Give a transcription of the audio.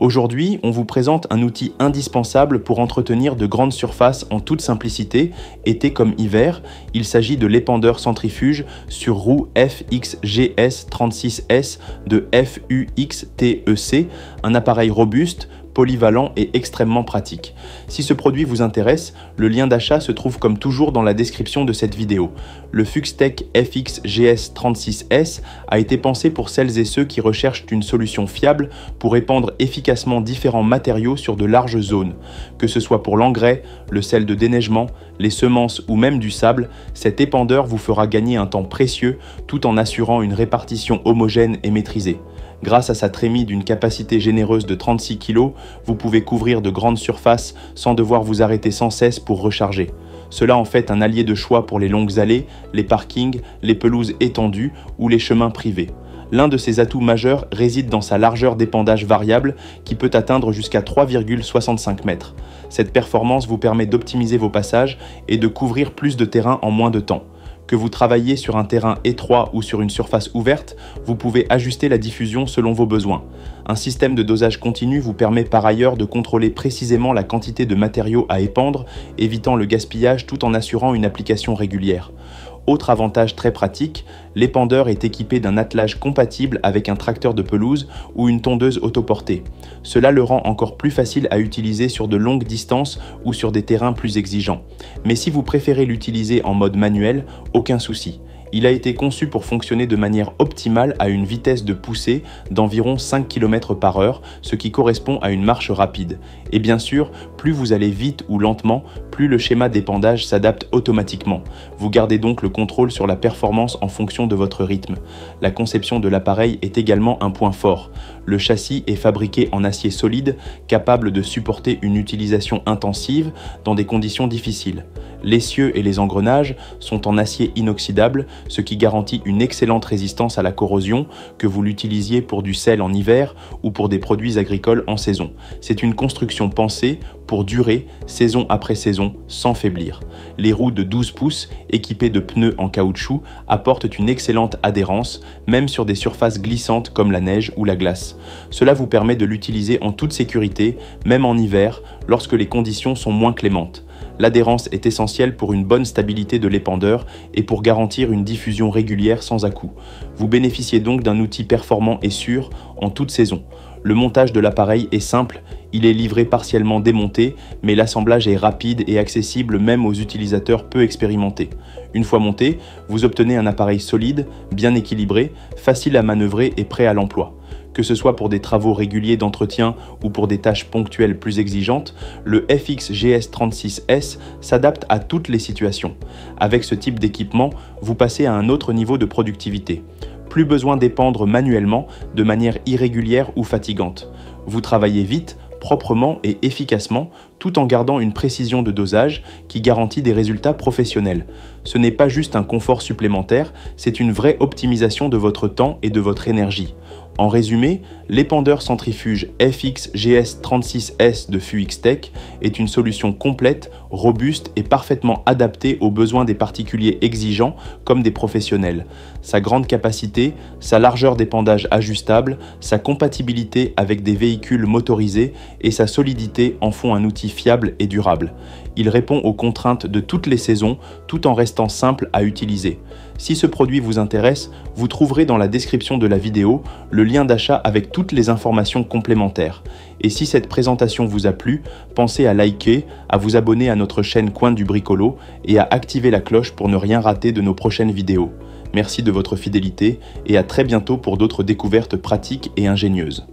Aujourd'hui, on vous présente un outil indispensable pour entretenir de grandes surfaces en toute simplicité, été comme hiver. Il s'agit de l'épandeur centrifuge sur roue FXGS36S de FUXTEC, un appareil robuste, polyvalent et extrêmement pratique. Si ce produit vous intéresse, le lien d'achat se trouve comme toujours dans la description de cette vidéo. Le Fuxtec FXGS36S a été pensé pour celles et ceux qui recherchent une solution fiable pour épandre efficacement différents matériaux sur de larges zones. Que ce soit pour l'engrais, le sel de déneigement, les semences ou même du sable, cet épandeur vous fera gagner un temps précieux tout en assurant une répartition homogène et maîtrisée. Grâce à sa trémie d'une capacité généreuse de 36 kg, vous pouvez couvrir de grandes surfaces sans devoir vous arrêter sans cesse pour recharger. Cela en fait un allié de choix pour les longues allées, les parkings, les pelouses étendues ou les chemins privés. L'un de ses atouts majeurs réside dans sa largeur d'épandage variable qui peut atteindre jusqu'à 3,65 mètres. Cette performance vous permet d'optimiser vos passages et de couvrir plus de terrain en moins de temps. Que vous travaillez sur un terrain étroit ou sur une surface ouverte, vous pouvez ajuster la diffusion selon vos besoins. Un système de dosage continu vous permet par ailleurs de contrôler précisément la quantité de matériaux à épandre, évitant le gaspillage tout en assurant une application régulière. Autre avantage très pratique, l'épandeur est équipé d'un attelage compatible avec un tracteur de pelouse ou une tondeuse autoportée. Cela le rend encore plus facile à utiliser sur de longues distances ou sur des terrains plus exigeants. Mais si vous préférez l'utiliser en mode manuel, aucun souci. Il a été conçu pour fonctionner de manière optimale à une vitesse de poussée d'environ 5 km/h, ce qui correspond à une marche rapide. Et bien sûr, plus vous allez vite ou lentement, plus le schéma d'épandage s'adapte automatiquement. Vous gardez donc le contrôle sur la performance en fonction de votre rythme. La conception de l'appareil est également un point fort. Le châssis est fabriqué en acier solide, capable de supporter une utilisation intensive dans des conditions difficiles. L'essieu et les engrenages sont en acier inoxydable, ce qui garantit une excellente résistance à la corrosion, que vous l'utilisiez pour du sel en hiver ou pour des produits agricoles en saison. C'est une construction pensée pour durer saison après saison sans faiblir. Les roues de 12 pouces équipées de pneus en caoutchouc apportent une excellente adhérence, même sur des surfaces glissantes comme la neige ou la glace. Cela vous permet de l'utiliser en toute sécurité, même en hiver, lorsque les conditions sont moins clémentes. L'adhérence est essentielle pour une bonne stabilité de l'épandeur et pour garantir une diffusion régulière sans à-coups. Vous bénéficiez donc d'un outil performant et sûr en toute saison. Le montage de l'appareil est simple, il est livré partiellement démonté, mais l'assemblage est rapide et accessible même aux utilisateurs peu expérimentés. Une fois monté, vous obtenez un appareil solide, bien équilibré, facile à manœuvrer et prêt à l'emploi. Que ce soit pour des travaux réguliers d'entretien ou pour des tâches ponctuelles plus exigeantes, le FXGS36S s'adapte à toutes les situations. Avec ce type d'équipement, vous passez à un autre niveau de productivité. Plus besoin d'épandre manuellement de manière irrégulière ou fatigante. Vous travaillez vite, proprement et efficacement, tout en gardant une précision de dosage qui garantit des résultats professionnels. Ce n'est pas juste un confort supplémentaire, c'est une vraie optimisation de votre temps et de votre énergie. En résumé, l'épandeur centrifuge FXGS36S de Fuxtec est une solution complète, robuste et parfaitement adaptée aux besoins des particuliers exigeants comme des professionnels. Sa grande capacité, sa largeur d'épandage ajustable, sa compatibilité avec des véhicules motorisés et sa solidité en font un outil fiable et durable. Il répond aux contraintes de toutes les saisons tout en restant simple à utiliser. Si ce produit vous intéresse, vous trouverez dans la description de la vidéo le lien d'achat avec toutes les informations complémentaires. Et si cette présentation vous a plu, pensez à liker, à vous abonner à notre chaîne Coin du Bricolo et à activer la cloche pour ne rien rater de nos prochaines vidéos. Merci de votre fidélité et à très bientôt pour d'autres découvertes pratiques et ingénieuses.